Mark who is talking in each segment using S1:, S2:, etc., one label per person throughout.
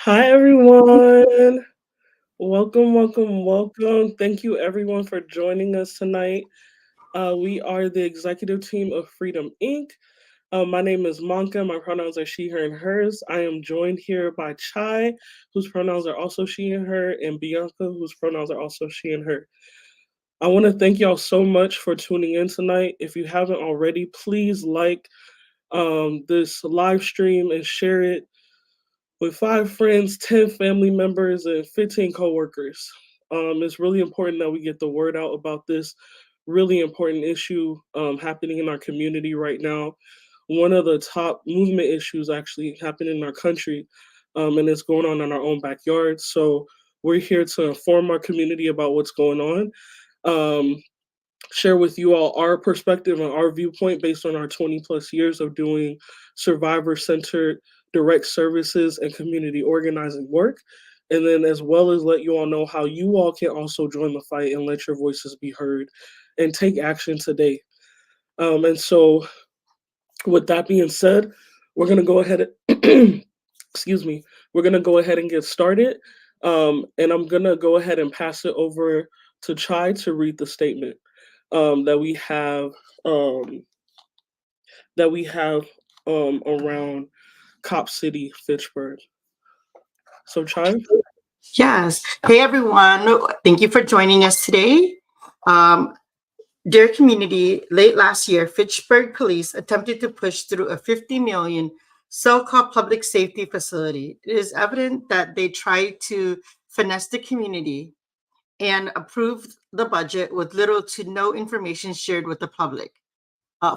S1: Hi, everyone. Welcome, welcome, welcome. Thank you, everyone, for joining us tonight. We are the executive team of Freedom Inc. My name is Monka. My pronouns are she, her, and hers. I am joined here by Chai, whose pronouns are also she and her, and Bianca, whose pronouns are also she and her. I want to thank y'all so much for tuning in tonight. If you haven't already, please like this live stream and share it with 5 friends, 10 family members, and 15 coworkers. It's really important that we get the word out about this really important issue happening in our community right now. One of the top movement issues actually happening in our country, and it's going on in our own backyard. So we're here to inform our community about what's going on. Um, Share with you all our perspective and our viewpoint based on our 20 plus years of doing survivor centered direct services and community organizing work. And then, as well as let you all know how you all can also join the fight and let your voices be heard and take action today. And so, with that being said, we're going to go ahead and, excuse me, we're going to go ahead and get started. And I'm going to go ahead and pass it over to Chai to read the statement that we have um, around CopCity, Fitchburg. So, Chai.
S2: Yes. Hey, everyone. Thank you for joining us today. Um, Dear community, late last year, Fitchburg police attempted to push through a 50 million so-called public safety facility. It is evident that they tried to finesse the community and approve the budget with little to no information shared with the public.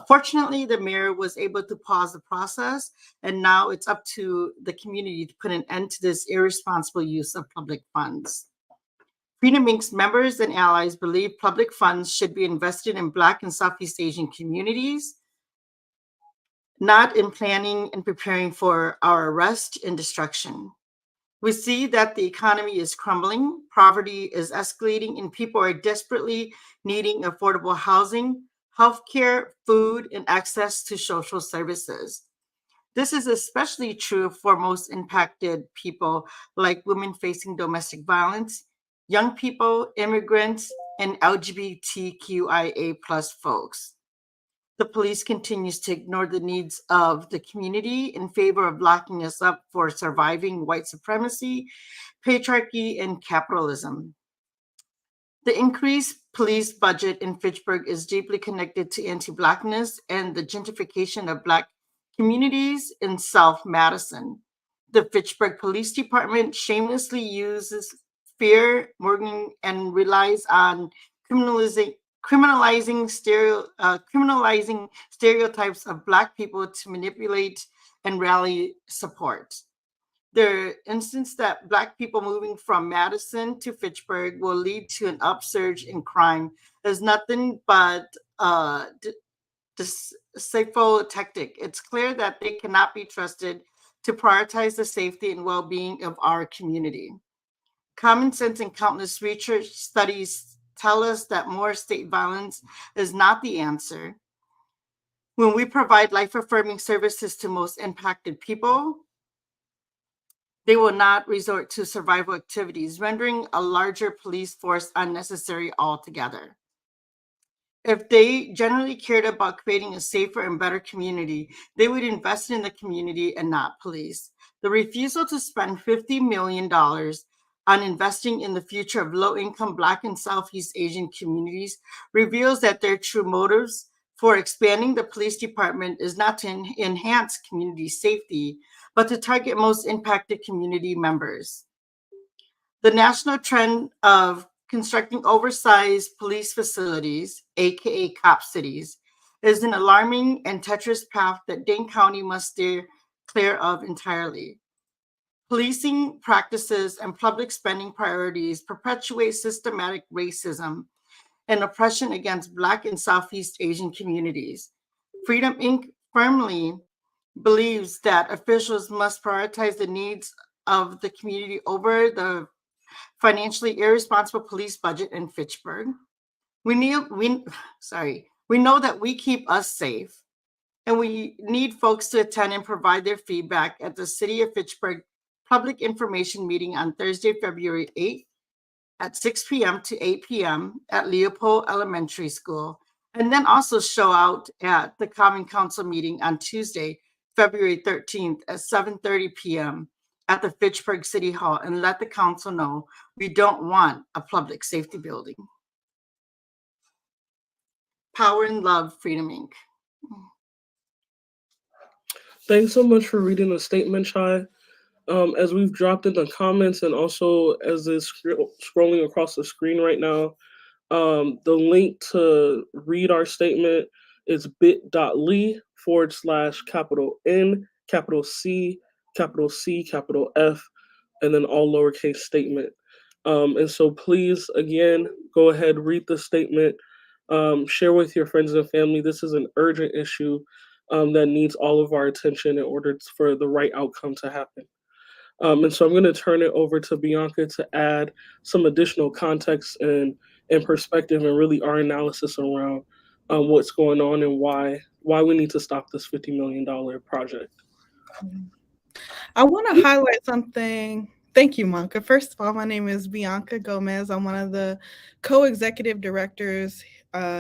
S2: Fortunately, the mayor was able to pause the process, and now it's up to the community to put an end to this irresponsible use of public funds. Freedom Inc.'s members and allies believe public funds should be invested in Black and Southeast Asian communities, not in planning and preparing for our arrest and destruction. We see that the economy is crumbling, poverty is escalating, and people are desperately needing affordable housing, healthcare, food, and access to social services. This is especially true for most impacted people, like women facing domestic violence, young people, immigrants, and LGBTQIA plus folks. The police continues to ignore the needs of the community in favor of locking us up for surviving white supremacy, patriarchy, and capitalism. The increased police budget in Fitchburg is deeply connected to anti-Blackness and the gentrification of Black communities in South Madison. The Fitchburg Police Department shamelessly uses fear, mongering, and relies on criminalizing criminalizing stereotypes of Black people to manipulate and rally support. The instance that Black people moving from Madison to Fitchburg will lead to an upsurge in crime is nothing but deceitful tactic. It's clear that they cannot be trusted to prioritize the safety and well-being of our community. Common sense and countless research studies tell us that more state violence is not the answer. When we provide life-affirming services to most impacted people, they will not resort to survival activities, rendering a larger police force unnecessary altogether. If they generally cared about creating a safer and better community, they would invest in the community and not police. The refusal to spend $50 million on investing in the future of low-income Black and Southeast Asian communities reveals that their true motives for expanding the police department is not to enhance community safety, but to target most impacted community members. The national trend of constructing oversized police facilities, aka cop cities, is an alarming and treacherous path that Dane County must steer clear of entirely. Policing practices and public spending priorities perpetuate systematic racism and oppression against Black and Southeast Asian communities. Freedom Inc. firmly believes that officials must prioritize the needs of the community over the financially irresponsible police budget in Fitchburg. We need we know that we keep us safe, and we need folks to attend and provide their feedback at the City of Fitchburg public information meeting on Thursday, February 8th at 6 p.m. to 8 p.m. at Leopold Elementary School. And then also show out at the Common Council meeting on Tuesday, February 13th at 7:30 p.m. at the Fitchburg City Hall, and let the council know we don't want a public safety building. Power and Love, Freedom Inc.
S1: Thanks so much for reading the statement, Chai. As we've dropped in the comments and also as it's scrolling across the screen right now, the link to read our statement is bit.ly/ capital N, capital C, capital C, capital F, and then all lowercase statement. And so please, again, go ahead, read the statement, share with your friends and family. This is an urgent issue that needs all of our attention in order for the right outcome to happen. And so I'm going to turn it over to Bianca to add some additional context and perspective and really our analysis around what's going on and why we need to stop this $50 million project.
S3: I want to highlight something. Thank you, Monka. First of all, my name is Bianca Gomez. I'm one of the co-executive directors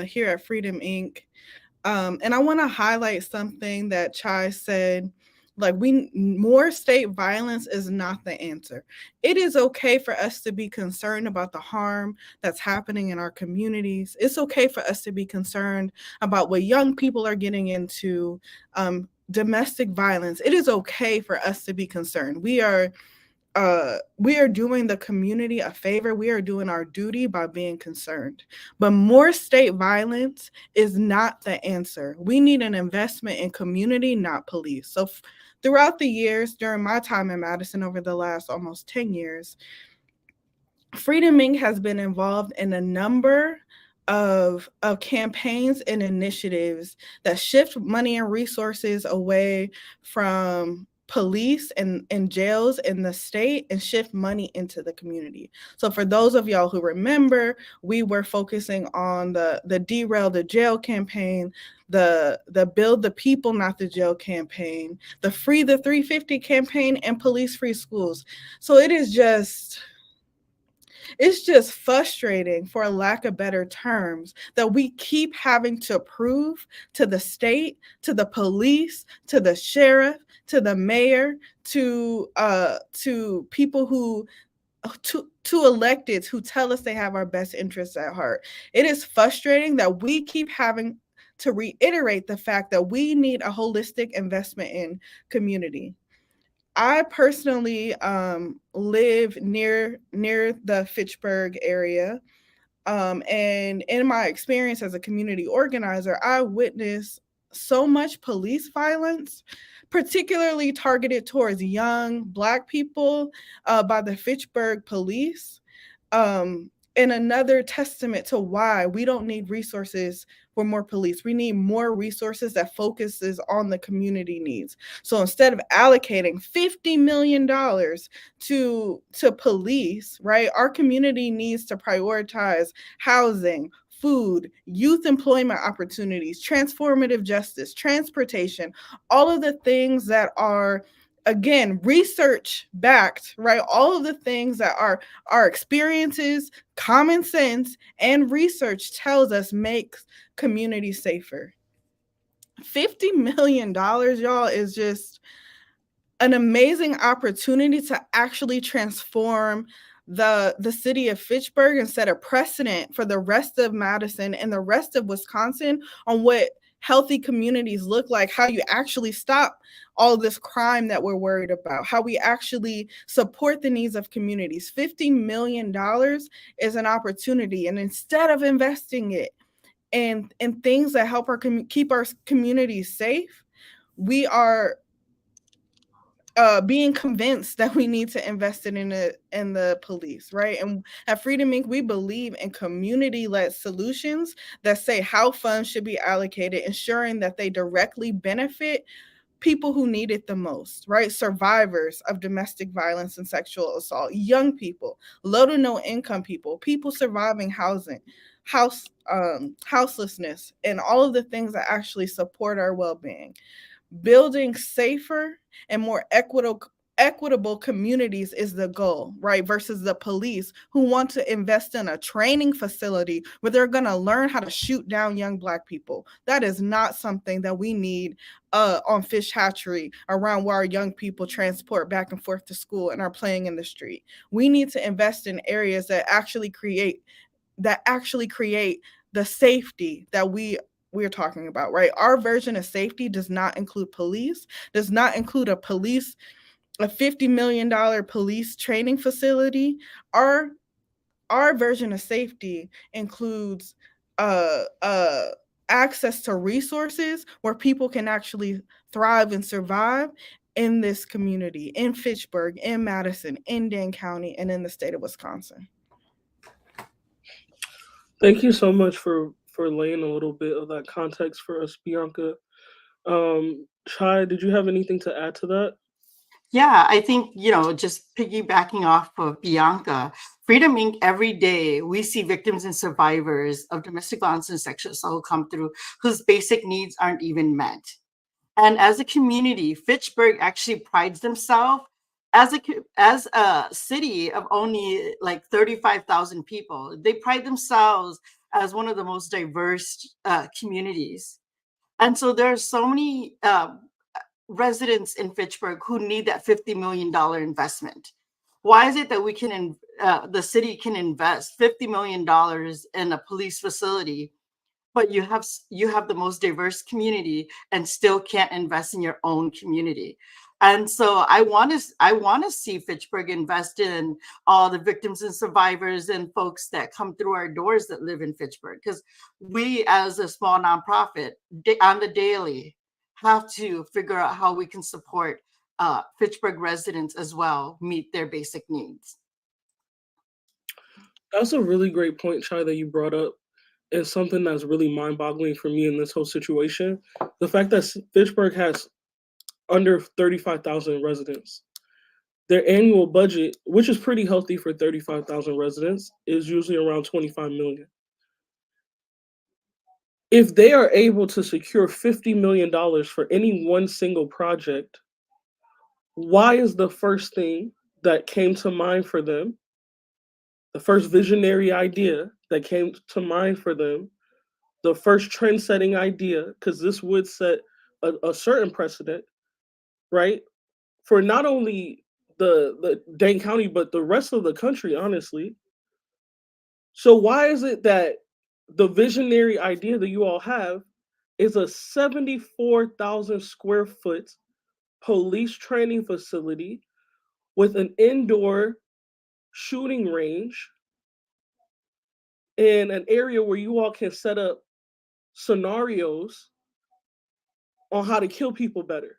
S3: here at Freedom Inc. And I want to highlight something that Chai said. Like, more state violence is not the answer. It is okay for us to be concerned about the harm that's happening in our communities. It's okay for us to be concerned about what young people are getting into, domestic violence. It is okay for us to be concerned. We are doing the community a favor. We are doing our duty by being concerned. But more state violence is not the answer. We need an investment in community, not police. So throughout the years, during my time in Madison over the last almost 10 years, Freedom Inc. has been involved in a number of campaigns and initiatives that shift money and resources away from police and jails in the state and shift money into the community. So for those of y'all who remember, we were focusing on the Derail the Jail campaign, the Build the People Not the Jail campaign, the Free the 350 campaign, and Police Free Schools. So it's just frustrating, for a lack of better terms, that we keep having to prove to the state, to the police, to the sheriff, to the mayor, to people who to electeds who tell us they have our best interests at heart. It is frustrating that we keep having to reiterate the fact that we need a holistic investment in community. I personally live near the Fitchburg area. And in my experience as a community organizer, I witnessed so much police violence, particularly targeted towards young Black people by the Fitchburg police. And another testament to why we don't need resources for more police. We need more resources that focuses on the community needs. So instead of allocating $50 million to police, right, our community needs to prioritize housing, food, youth employment opportunities, transformative justice, transportation, all of the things that are, again, research backed, right? All of the things that are our experiences, common sense, and research tells us makes communities safer. $50 million, y'all, is just an amazing opportunity to actually transform the city of Fitchburg and set a precedent for the rest of Madison and the rest of Wisconsin on what healthy communities look like, how you actually stop all this crime that we're worried about, how we actually support the needs of communities. $50 million is an opportunity. And instead of investing it in things that help keep our communities safe, we are being convinced that we need to invest it in the police, right? And at Freedom Inc., we believe in community-led solutions that say how funds should be allocated, ensuring that they directly benefit people who need it the most, right? Survivors of domestic violence and sexual assault, young people, low to no income people, people surviving houselessness, and all of the things that actually support our well-being. Building safer and more equitable communities is the goal, right? Versus the police who want to invest in a training facility where they're going to learn how to shoot down young Black people. That is not something that we need on Fish Hatchery, around where our young people transport back and forth to school and are playing in the street. We need to invest in areas that actually create the safety that we're talking about, right? Our version of safety does not include police, does not include a $50 million police training facility. Our version of safety includes uh uh access to resources where people can actually thrive and survive in this community, in Fitchburg, in Madison, in Dane County, and in the state of Wisconsin.
S1: Thank you so much for laying a little bit of that context for us, Bianca. Chai, did you have anything to add to that?
S2: Yeah, I think, just piggybacking off of Bianca, Freedom Inc., every day we see victims and survivors of domestic violence and sexual assault come through whose basic needs aren't even met. And as a community, Fitchburg actually prides themselves as a city of only like 35,000 people. They pride themselves as one of the most diverse communities. And so there are so many residents in Fitchburg who need that $50 million investment. Why is it that the city can invest $50 million in a police facility, but you have the most diverse community and still can't invest in your own community? And so I want to see Fitchburg invest in all the victims and survivors and folks that come through our doors that live in Fitchburg, because we as a small nonprofit on the daily have to figure out how we can support Fitchburg residents as well, meet their basic needs.
S1: That's a really great point, Chai, that you brought up. And something that's really mind boggling for me in this whole situation. The fact that Fitchburg has under 35,000 residents. Their annual budget, which is pretty healthy for 35,000 residents, is usually around 25 million. If they are able to secure $50 million for any one single project, why is the first thing that came to mind for them, the first visionary idea that came to mind for them, the first trend setting idea, because this would set a certain precedent, right? For not only the Dane County, but the rest of the country, honestly. So why is it that the visionary idea that you all have is a 74,000 square foot police training facility with an indoor shooting range in an area where you all can set up scenarios on how to kill people better?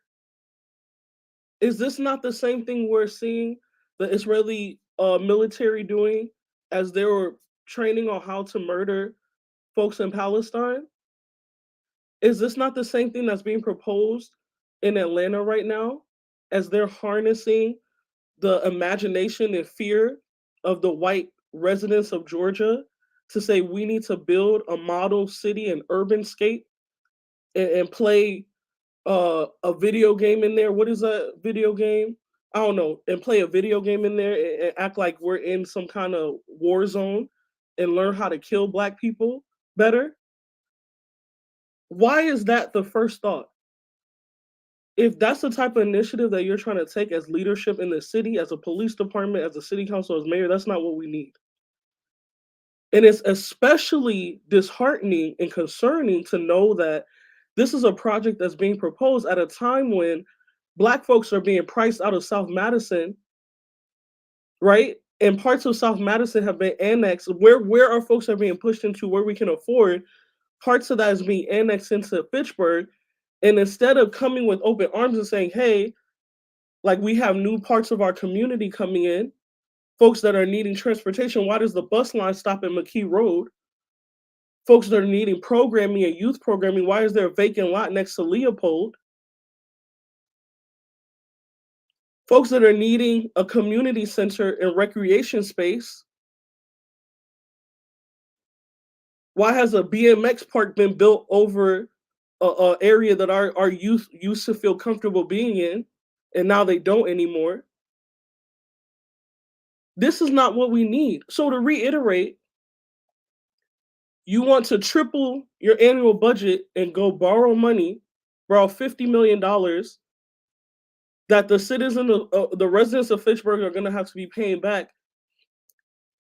S1: Is this not the same thing we're seeing the Israeli military doing as they were training on how to murder folks in Palestine? Is this not the same thing that's being proposed in Atlanta right now as they're harnessing the imagination and fear of the white residents of Georgia to say we need to build a model city and urban scape and play a video game in there? What is a video game? I don't know. And play a video game in there and act like we're in some kind of war zone and learn how to kill black people better? Why is that the first thought? If that's the type of initiative that you're trying to take as leadership in the city, as a police department, as a city council, as mayor, that's not what we need. And it's especially disheartening and concerning to know that this is a project that's being proposed at a time when Black folks are being priced out of South Madison, right? And parts of South Madison have been annexed. Where our folks are being pushed into where we can afford, parts of that is being annexed into Fitchburg. And instead of coming with open arms and saying, hey, like we have new parts of our community coming in, folks that are needing transportation, why does the bus line stop at McKee Road? Folks that are needing programming and youth programming, why is there a vacant lot next to Leopold? Folks that are needing a community center and recreation space, why has a BMX park been built over a area that our youth used to feel comfortable being in, and now they don't anymore? This is not what we need. So to reiterate, you want to triple your annual budget and go borrow money, borrow $50 million that the residents of Fitchburg are going to have to be paying back.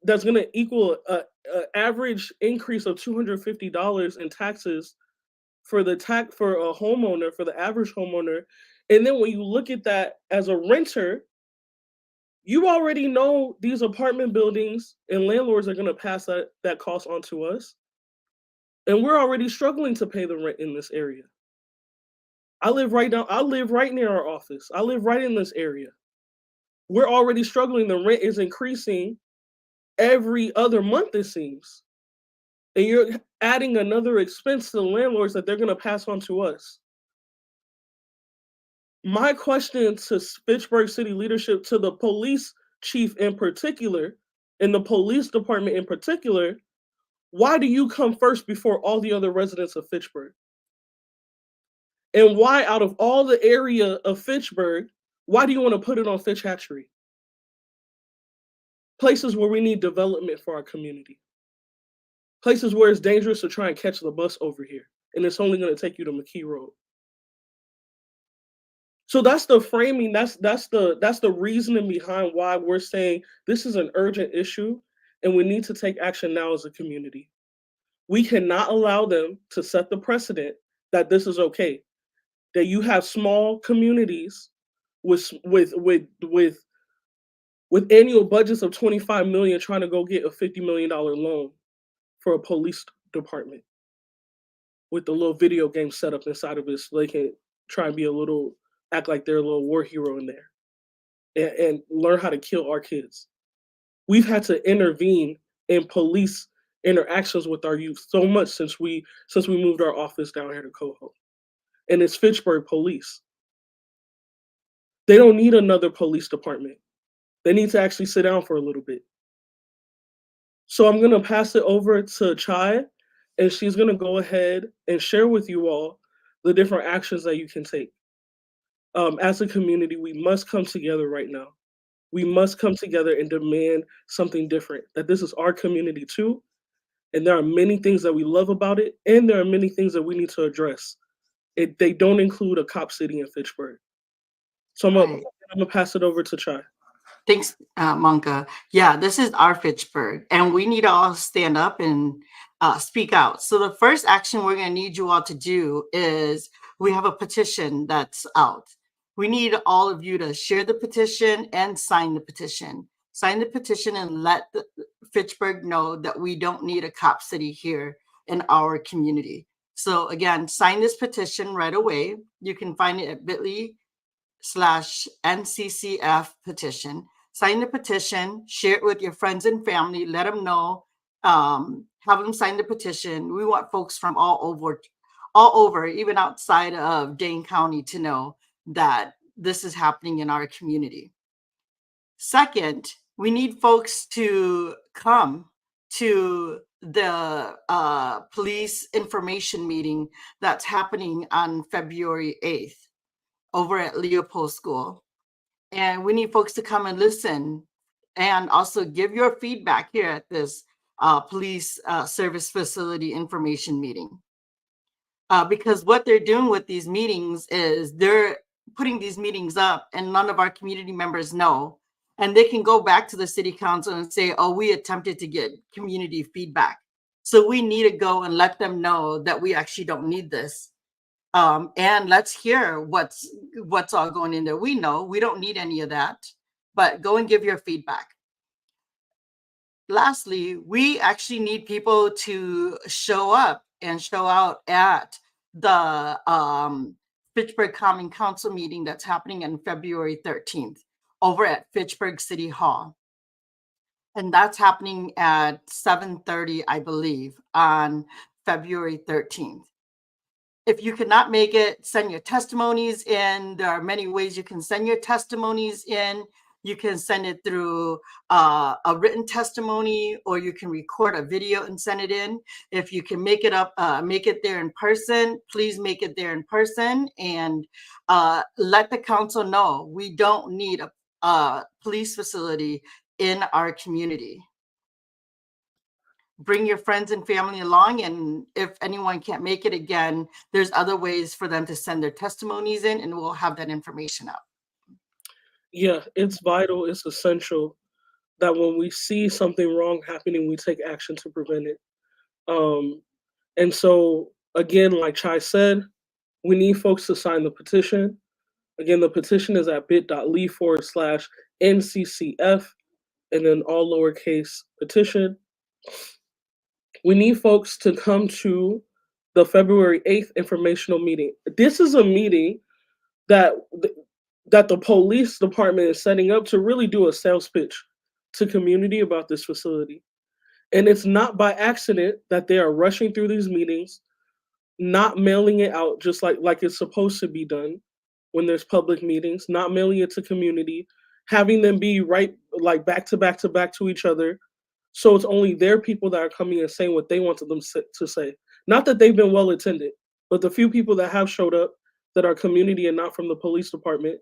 S1: That's going to equal an average increase of $250 in taxes for for a homeowner, for the average homeowner. And then when you look at that as a renter, you already know these apartment buildings and landlords are going to pass that cost on to us. And we're already struggling to pay the rent in this area. I live right near our office. I live right in this area. We're already struggling. The rent is increasing every other month, it seems. And you're adding another expense to the landlords that they're going to pass on to us. My question to Fitchburg City leadership, to the police chief in particular, and the police department in particular, why do you come first before all the other residents of Fitchburg? And why, out of all the area of Fitchburg, why do you want to put it on Fish Hatchery? Places where we need development for our community. Places where it's dangerous to try and catch the bus over here, and it's only going to take you to McKee Road. So that's the framing. That's the reasoning behind why we're saying this is an urgent issue, and we need to take action now as a community. We cannot allow them to set the precedent that this is okay. That you have small communities with annual budgets of $25 million trying to go get a $50 million loan for a police department with the little video game set up inside of it so they can try and act like they're a little war hero in there and learn how to kill our kids. We've had to intervene in police interactions with our youth so much since we moved our office down here to Coho. And it's Fitchburg police. They don't need another police department. They need to actually sit down for a little bit. So I'm going to pass it over to Chai, and she's going to go ahead and share with you all the different actions that you can take. As a community, we must come together right now. We must come together and demand something different, that this is our community too. And there are many things that we love about it, and there are many things that we need to address. They don't include a CopCity in Fitchburg. So I'm going to pass it over to Chai.
S2: Thanks, Monka. Yeah, this is our Fitchburg, and we need to all stand up and speak out. So the first action we're going to need you all to do is we have a petition that's out. We need all of you to share the petition and sign the petition. Sign the petition and let Fitchburg know that we don't need a CopCity here in our community. So again, sign this petition right away. You can find it at bit.ly/NCCF petition. Sign the petition, share it with your friends and family, let them know, have them sign the petition. We want folks from all over, even outside of Dane County, to know that this is happening in our community. Second, we need folks to come to the police information meeting that's happening on February 8th. Over at Leopold School. And we need folks to come and listen and also give your feedback here at this police service facility information meeting. Because what they're doing with these meetings is they're putting these meetings up and none of our community members know. And they can go back to the city council and say, oh, we attempted to get community feedback. So we need to go and let them know that we actually don't need this. And let's hear what's all going in there. We know we don't need any of that, but go and give your feedback. Lastly, we actually need people to show up and show out at the Fitchburg Common Council meeting that's happening on February 13th over at Fitchburg City Hall. And that's happening at 7:30, I believe, on February 13th. If you cannot make it, send your testimonies in. There are many ways you can send your testimonies in. You can send it through a written testimony, or you can record a video and send it in. If you can make it there in person, please make it there in person and let the council know we don't need a police facility in our community. Bring your friends and family along, and if anyone can't make it, again, there's other ways for them to send their testimonies in, and we'll have that information up.
S1: Yeah, it's vital, it's essential that when we see something wrong happening, we take action to prevent it. Um, and so, again, like Chai said, we need folks to sign the petition. Again, the petition is at bit.ly/NCCF and then all lowercase petition. We need folks to come to the February 8th informational meeting. This is a meeting that that the police department is setting up to really do a sales pitch to community about this facility. And it's not by accident that they are rushing through these meetings, not mailing it out just like it's supposed to be done when there's public meetings, not mailing it to community, having them be right like back to back to back to each other. So it's only their people that are coming and saying what they wanted them to say. Not that they've been well attended, but the few people that have showed up that are community and not from the police department,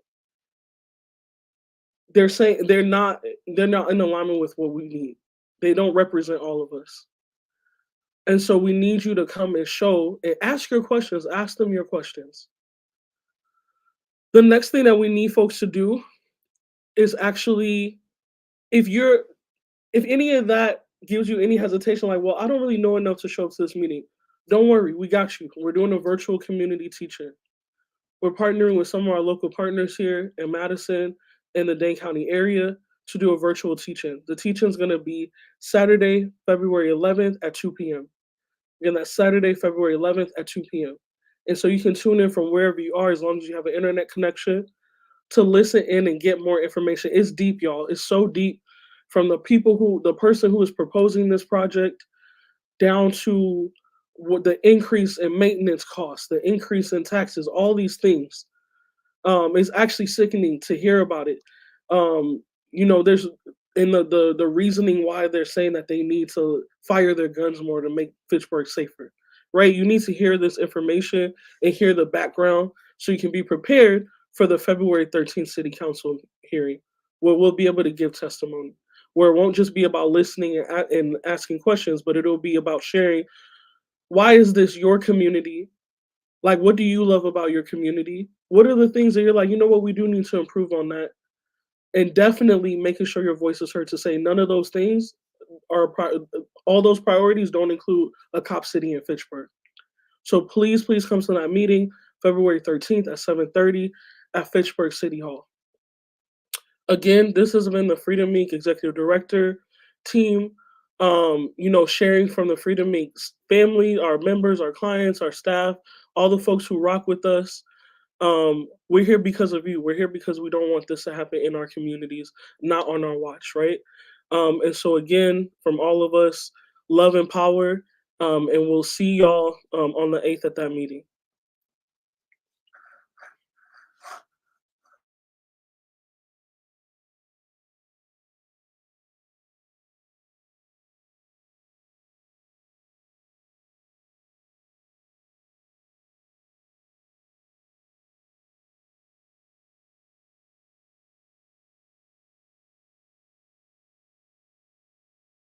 S1: they're saying they're not in alignment with what we need. They don't represent all of us. And so we need you to come and show and ask your questions, ask them your questions. The next thing that we need folks to do is actually, if any of that gives you any hesitation, like, well, I don't really know enough to show up to this meeting, don't worry, we got you. We're doing a virtual community teaching. We're partnering with some of our local partners here in Madison and the Dane County area to do a virtual teaching. The teaching is going to be Saturday, February 11th at 2 p.m. Again, that's Saturday, February 11th at 2 p.m. And so you can tune in from wherever you are as long as you have an internet connection to listen in and get more information. It's deep, y'all. It's so deep, from the person who is proposing this project down to what the increase in maintenance costs, the increase in taxes, all these things. It's actually sickening to hear about it. There's in the reasoning why they're saying that they need to fire their guns more to make Fitchburg safer, right? You need to hear this information and hear the background so you can be prepared for the February 13th City Council hearing, where we'll be able to give testimony, where it won't just be about listening and asking questions, but it'll be about sharing, why is this your community? Like, what do you love about your community? What are the things that you're like, you know what, we do need to improve on that? And definitely making sure your voice is heard to say none of those things all those priorities don't include a CopCity in Fitchburg. So please, please come to that meeting February 13th at 7:30 at Fitchburg City Hall. Again, this has been the Freedom Inc. Executive Director team, sharing from the Freedom Inc. family, our members, our clients, our staff, all the folks who rock with us. We're here because of you. We're here because we don't want this to happen in our communities, not on our watch, right? And so again, from all of us, love and power, and we'll see y'all on the 8th at that meeting.